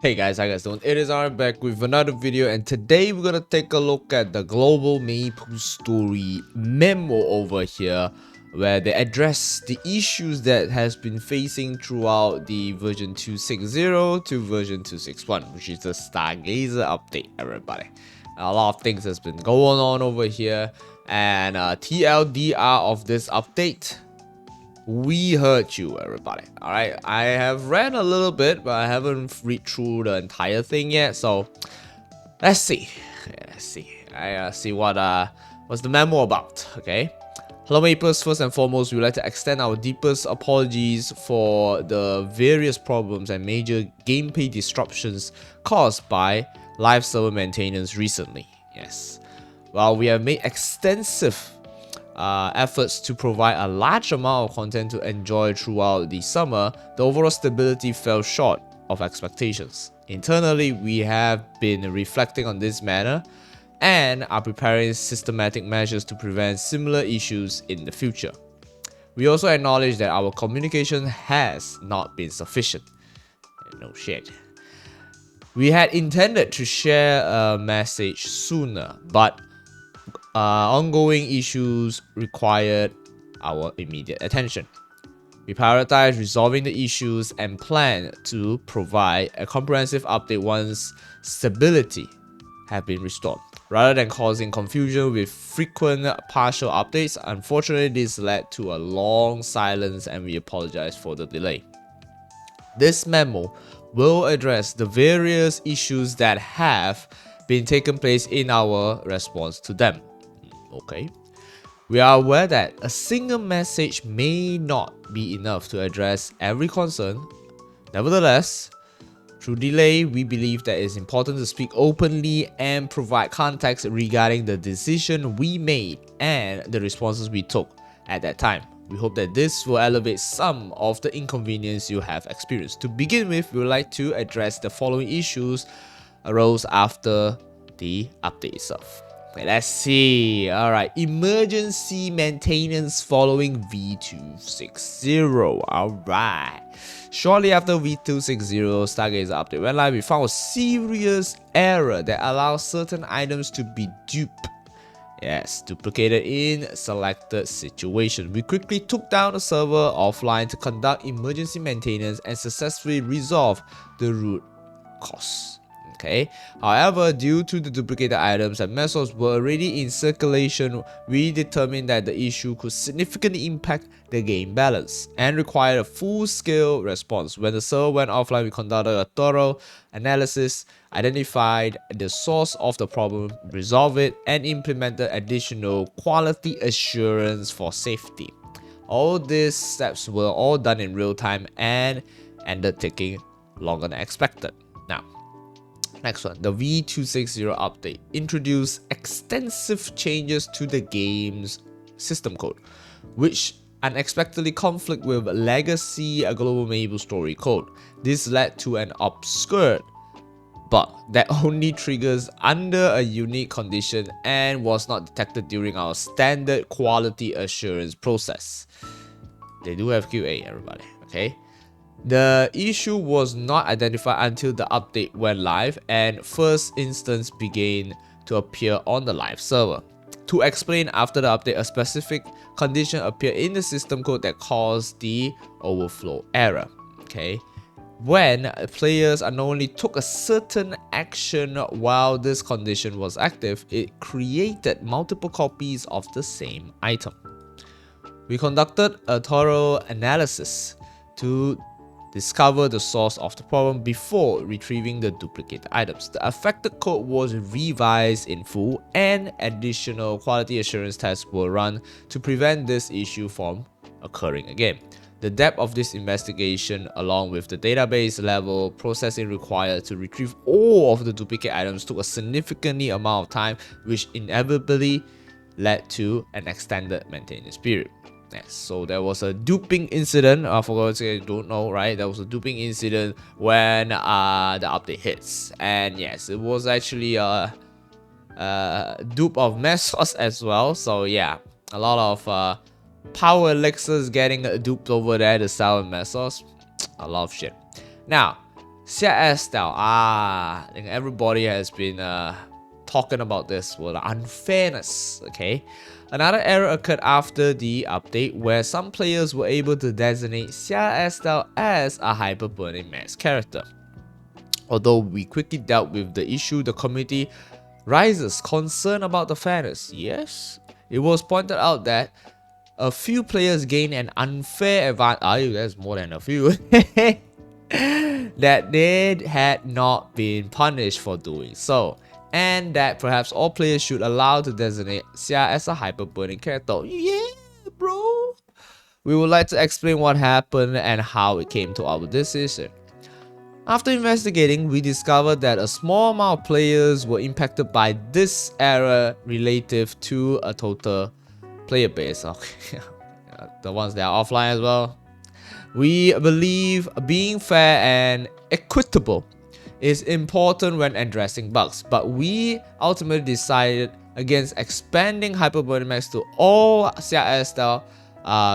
Hey guys, how you guys doing? It is Aaron back with another video, and today we're gonna take a look at the global MapleStory memo over here, where they address the issues that has been facing throughout the version 2.6.0 to version 2.6.1, which is the Stargazer update, everybody. A lot of things has been going on over here, and TLDR of this update. We heard you, everybody. All right, I have read a little bit, but I haven't read through the entire thing yet. So let's see. I see what's the memo about. Okay. Hello, Maples. First and foremost, we'd like to extend our deepest apologies for the various problems and major gameplay disruptions caused by live server maintenance recently. Yes. While we have made extensive efforts to provide a large amount of content to enjoy throughout the summer, the overall stability fell short of expectations. Internally, we have been reflecting on this matter and are preparing systematic measures to prevent similar issues in the future. We also acknowledge that our communication has not been sufficient. No shit. We had intended to share a message sooner, but ongoing issues required our immediate attention. We prioritize resolving the issues and plan to provide a comprehensive update once stability have been restored. Rather than causing confusion with frequent partial updates, unfortunately this led to a long silence and we apologize for the delay. This memo will address the various issues that have been taken place in our response to them. Okay. We are aware that a single message may not be enough to address every concern. Nevertheless, through delay, we believe that it is important to speak openly and provide context regarding the decision we made and the responses we took at that time. We hope that this will elevate some of the inconvenience you have experienced. To begin with, we would like to address the following issues arose after the update itself. Okay, let's see. Alright, emergency maintenance following V2.6.0. Alright. Shortly after V2.6.0 Stargazer update went live, we found a serious error that allows certain items to be duplicated in selected situations. We quickly took down the server offline to conduct emergency maintenance and successfully resolve the root cause. Okay. However, due to the duplicated items and methods were already in circulation, we determined that the issue could significantly impact the game balance and required a full-scale response. When the server went offline, we conducted a thorough analysis, identified the source of the problem, resolved it, and implemented additional quality assurance for safety. All these steps were all done in real time and ended taking longer than expected. Now, next one, the V2.6.0 update introduced extensive changes to the game's system code, which unexpectedly conflict with legacy global MapleStory code. This led to an obscure bug that only triggers under a unique condition and was not detected during our standard quality assurance process. They do have QA, everybody, okay? The issue was not identified until the update went live and first instance began to appear on the live server. To explain, after the update, a specific condition appeared in the system code that caused the overflow error. Okay, when players unknowingly took a certain action while this condition was active, it created multiple copies of the same item. We conducted a thorough analysis to discover the source of the problem before retrieving the duplicate items. The affected code was revised in full and additional quality assurance tests were run to prevent this issue from occurring again. The depth of this investigation, along with the database level processing required to retrieve all of the duplicate items, took a significantly amount of time, which inevitably led to an extended maintenance period. Yes, so there was a duping incident. For those who don't know, right? There was a duping incident when the update hits, and yes, it was actually a dupe of Mesos as well. So yeah, a lot of power elixirs getting duped over there to sell in Mesos. A lot of shit. Now, CIS style. I think everybody has been talking about this. Well, the unfairness. Okay. Another error occurred after the update where some players were able to designate CIS style as a hyper-burning max character. Although we quickly dealt with the issue, the community raises concern about the fairness. Yes, it was pointed out that a few players gain an unfair advantage. There's more than a few. That they had not been punished for doing so, and that perhaps all players should allow to designate Xia as a hyper-burning character. Yeah, bro. We would like to explain what happened and how it came to our decision. After investigating, we discovered that a small amount of players were impacted by this error relative to a total player base. Okay, the ones that are offline as well. We believe being fair and equitable is important when addressing bugs, but we ultimately decided against expanding Hyper-Burning Max to all CIS style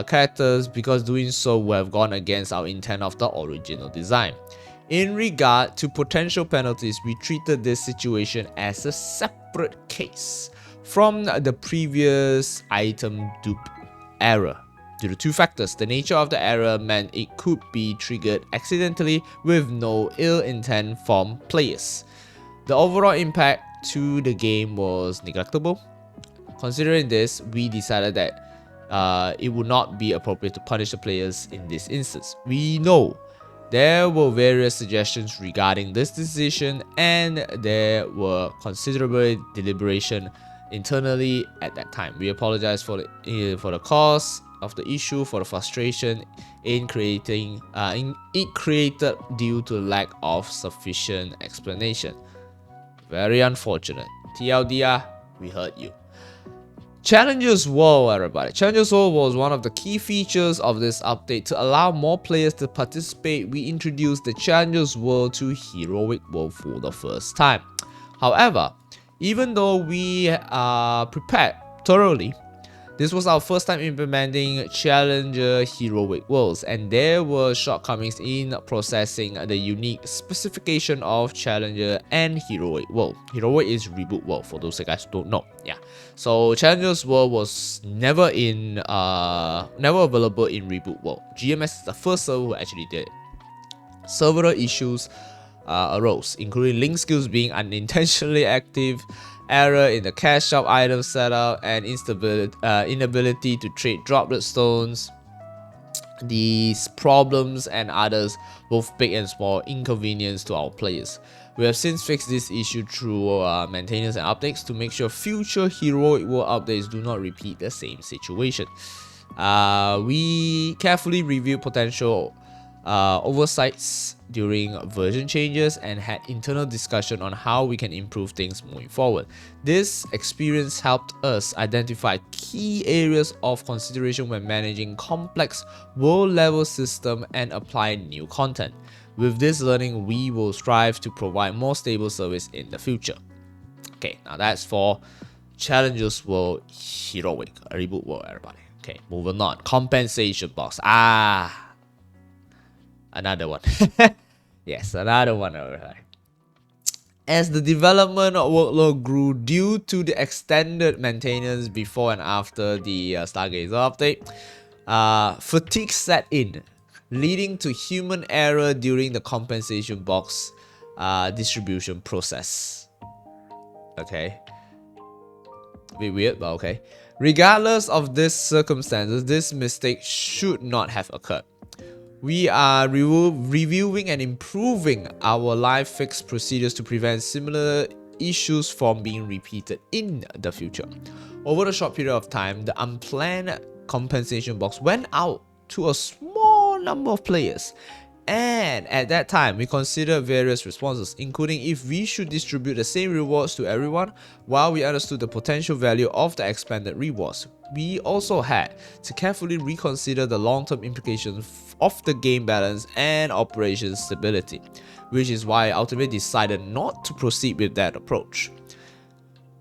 characters because doing so would have gone against our intent of the original design. In regard to potential penalties, we treated this situation as a separate case from the previous item dupe error. Due to two factors, the nature of the error meant it could be triggered accidentally with no ill intent from players. The overall impact to the game was neglectable. Considering this, we decided that it would not be appropriate to punish the players in this instance. We know there were various suggestions regarding this decision, and there were considerable deliberation internally at that time. We apologize for the cause of the issue, for the frustration in creating it created due to lack of sufficient explanation. Very unfortunate. TLDR, we heard you. Challengers World, everybody. Challengers World was one of the key features of this update. To allow more players to participate, we introduced the Challengers World to Heroic World for the first time. However, even though we prepared thoroughly, this was our first time implementing Challenger Heroic Worlds, and there were shortcomings in processing the unique specification of Challenger and Heroic World. Heroic is Reboot World, for those guys who don't know. Yeah, so Challenger's World was never available in Reboot World. GMS is the first server who actually did it. Several issues arose, including link skills being unintentionally active, error in the cash shop item setup, and inability to trade droplet stones. These problems and others, both big and small, inconvenience to our players. We have since fixed this issue through maintenance and updates to make sure future Heroic World updates do not repeat the same situation. We carefully reviewed potential oversights during version changes and had internal discussion on how we can improve things moving forward. This experience helped us identify key areas of consideration when managing complex world-level system and apply new content. With this learning, we will strive to provide more stable service in the future. Okay, now that's for Challengers World Heroic, Reboot World, everybody. Okay, moving on. Compensation box. Another one. Yes, another one over here. As the development workload grew due to the extended maintenance before and after the Stargazer update, fatigue set in, leading to human error during the compensation box distribution process. Okay. A bit weird, but okay. Regardless of these circumstances, this mistake should not have occurred. We are reviewing and improving our live fix procedures to prevent similar issues from being repeated in the future. Over the short period of time, the unplanned compensation box went out to a small number of players, and at that time we considered various responses, including if we should distribute the same rewards to everyone. While we understood the potential value of the expanded rewards, we also had to carefully reconsider the long-term implications of the game balance and operation stability, which is why I ultimately decided not to proceed with that approach.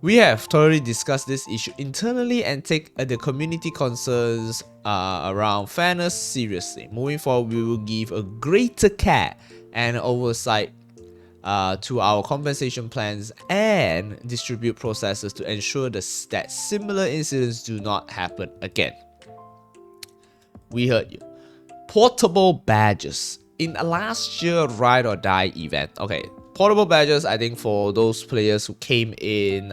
We have thoroughly discussed this issue internally and take the community concerns around fairness seriously. Moving forward, we will give a greater care and oversight to our compensation plans and distribute processes to ensure that similar incidents do not happen again. We heard you. Portable badges. In last year Ride or Die event, okay, portable badges, I think for those players who came in,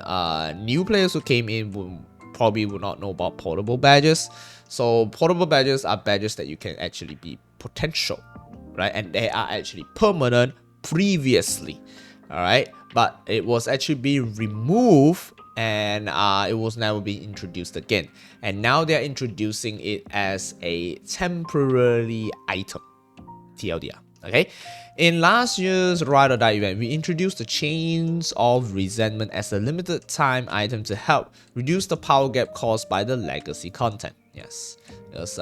new players who came in would not know about portable badges. So portable badges are badges that you can actually be potential, right? And they are actually permanent previously, all right? But it was actually being removed and it was never being introduced again. And now they're introducing it as a temporary item, TLDR, okay? In last year's Ride or Die event, we introduced the Chains of Resentment as a limited time item to help reduce the power gap caused by the legacy content. Yes, there's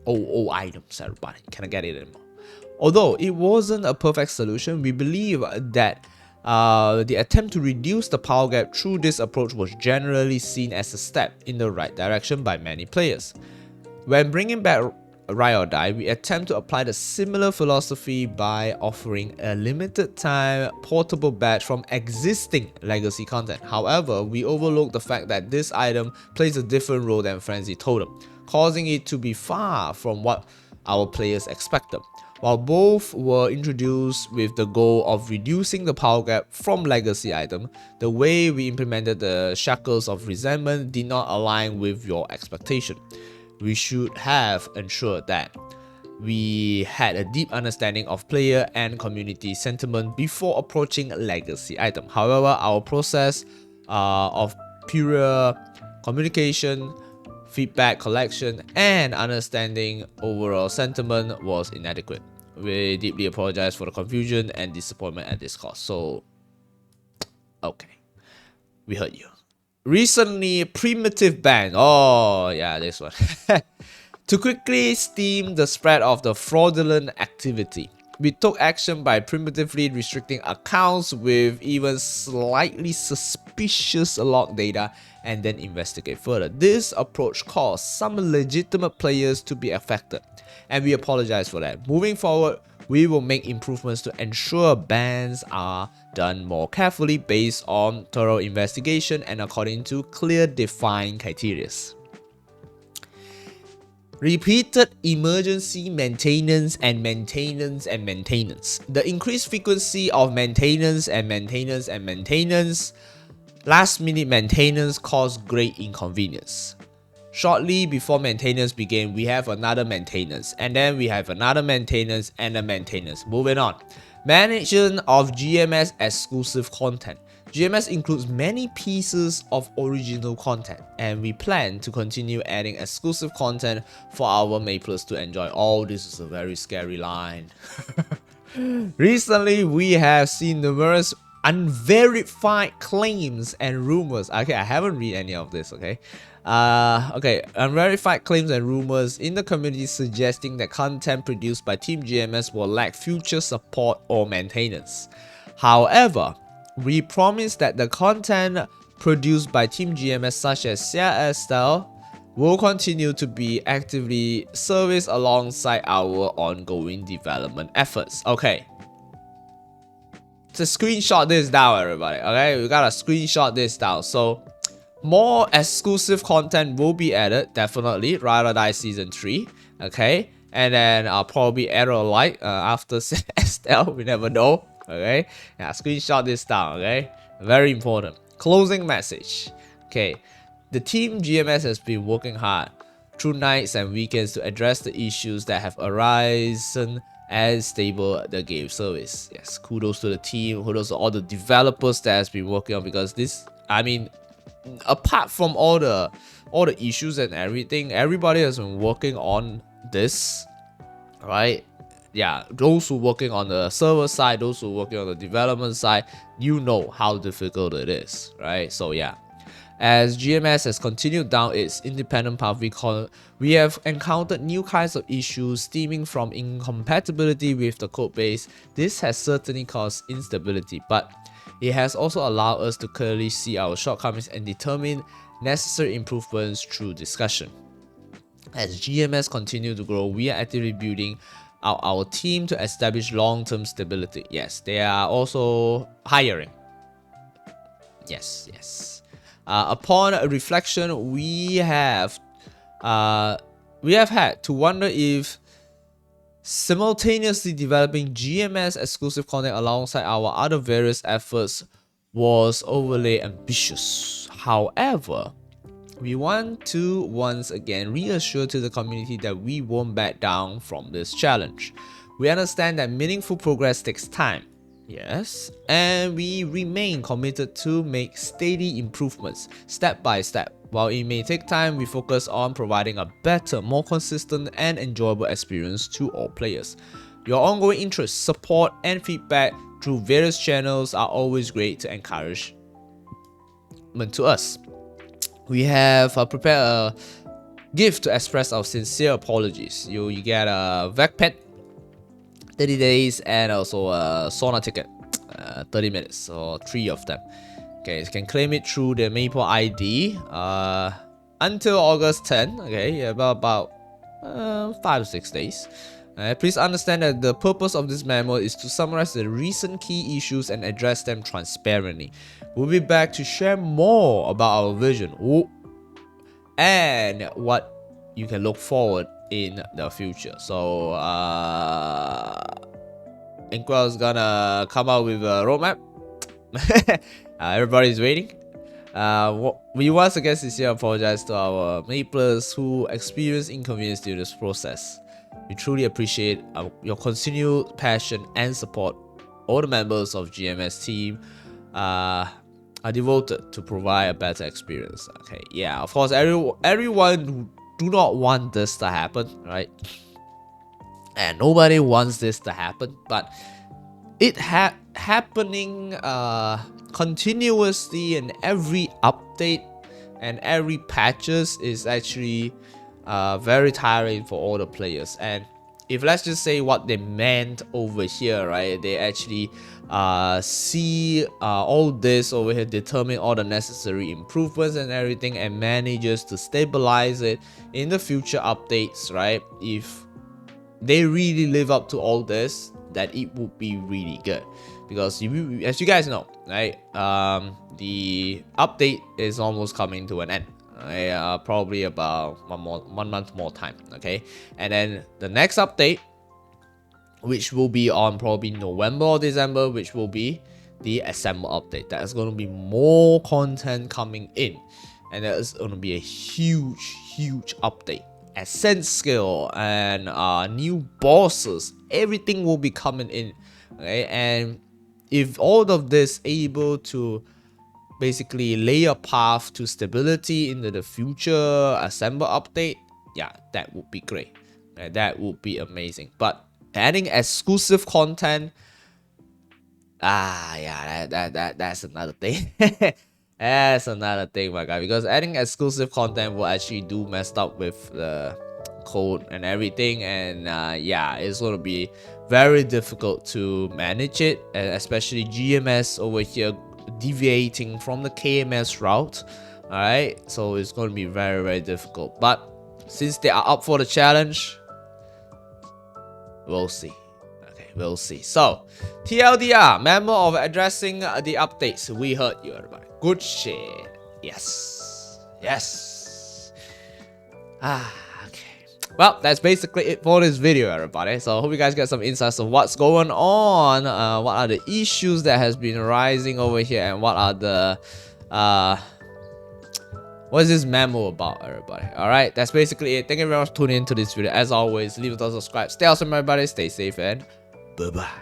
old items, everybody. Cannot get it anymore. Although it wasn't a perfect solution, we believe that the attempt to reduce the power gap through this approach was generally seen as a step in the right direction by many players. When bringing back Ride or Die, we attempt to apply the similar philosophy by offering a limited time portable badge from existing legacy content. However, we overlook the fact that this item plays a different role than Frenzy Totem, causing it to be far from what our players expected. While both were introduced with the goal of reducing the power gap from legacy item, the way we implemented the Shackles of Resentment did not align with your expectation. We should have ensured that we had a deep understanding of player and community sentiment before approaching legacy item. However, our process of pure communication, feedback collection, and understanding overall sentiment was inadequate. We deeply apologize for the confusion and disappointment at this cost. So, okay, we heard you. Recently, Primitive Ban. Oh, yeah, this one. To quickly stem the spread of the fraudulent activity, we took action by primitively restricting accounts with even slightly suspicious log data and then investigate further. This approach caused some legitimate players to be affected, and we apologize for that. Moving forward, we will make improvements to ensure bans are done more carefully based on thorough investigation and according to clear defined criteria. Repeated emergency maintenance and maintenance and maintenance. The increased frequency of maintenance and maintenance and maintenance, last minute maintenance caused great inconvenience. Shortly before maintenance began, we have another maintenance, and then we have another maintenance and a maintenance. Moving on. Management of GMS exclusive content. GMS includes many pieces of original content, and we plan to continue adding exclusive content for our Maplers to enjoy. Oh, this is a very scary line. Recently, we have seen numerous unverified claims and rumors. Okay, I haven't read any of this, okay? Unverified claims and rumors in the community suggesting that content produced by Team GMS will lack future support or maintenance. However, we promise that the content produced by Team GMS such as CRS style will continue to be actively serviced alongside our ongoing development efforts. Okay. To screenshot this down, everybody. Okay, we gotta screenshot this down. So more exclusive content will be added, definitely. Ride or Die Season 3, okay? And then I'll probably add a like after Estelle, we never know, okay? Yeah, screenshot this down, okay? Very important. Closing message, okay? The Team GMS has been working hard through nights and weekends to address the issues that have arisen and stable the game service. Yes, kudos to the team, kudos to all the developers that has been working on, because this, I mean, apart from all the issues and everything, everybody has been working on this, right? Yeah, those who working on the server side, those who working on the development side, you know how difficult it is, right? So yeah, as GMS has continued down its independent path, we have encountered new kinds of issues stemming from incompatibility with the codebase. This has certainly caused instability, but it has also allowed us to clearly see our shortcomings and determine necessary improvements through discussion. As GMS continue to grow, we are actively building our team to establish long-term stability. Yes, they are also hiring. Yes. Upon reflection, we have had to wonder if simultaneously developing GMS exclusive content alongside our other various efforts was overly ambitious. However, we want to once again reassure to the community that we won't back down from this challenge. We understand that meaningful progress takes time, yes, and we remain committed to make steady improvements step by step. While it may take time, we focus on providing a better, more consistent and enjoyable experience to all players. Your ongoing interest, support and feedback through various channels are always great to encourage to us. We have prepared a gift to express our sincere apologies. You get a VAC pet, 30 days, and also a sauna ticket, 30 minutes, so 3 of them. Okay, you can claim it through the Maple ID until August 10. Okay, about 5 to 6 days. Please understand that the purpose of this memo is to summarize the recent key issues and address them transparently. We'll be back to share more about our vision and what you can look forward in the future. So Inkwell is gonna come out with a roadmap. Everybody's waiting. We once again sincerely apologize to our Maplers who experienced inconvenience during this process. We truly appreciate your continued passion and support. All the members of GMS team are devoted to provide a better experience. Okay, yeah, of course, everyone do not want this to happen, right? And nobody wants this to happen, but it happening continuously in every update and every patches is actually very tiring for all the players. And if let's just say what they meant over here, right, they actually see all this over here, determine all the necessary improvements and everything, and manages to stabilize it in the future updates, right? If they really live up to all this, that it would be really good, because as you guys know, right, the update is almost coming to an end. Probably about one month more time. Okay, and then the next update, which will be on probably November or December, which will be the Assemble update. That's going to be more content coming in, and there's going to be a huge update. Ascent skill and new bosses, everything will be coming in. Okay, and if all of this able to basically lay a path to stability into the future Assemble update, yeah, that would be great. That would be amazing. But adding exclusive content, yeah, that's another thing. That's another thing, my guy, because adding exclusive content will actually do messed up with the code and everything, and yeah, it's gonna be very difficult to manage it, and especially GMS over here deviating from the KMS route. All right, so it's going to be very difficult, but since they are up for the challenge, we'll see. Okay, we'll see. So TLDR, memo of addressing the updates. We heard you, everybody. Good shit. Yes. Well, that's basically it for this video, everybody. So I hope you guys get some insights of what's going on, what are the issues that has been rising over here, and what are the what is this memo about, everybody. All right, that's basically it. Thank you very much for tuning into this video. As always, leave a thumbs up, subscribe, stay awesome, everybody, stay safe, and bye bye.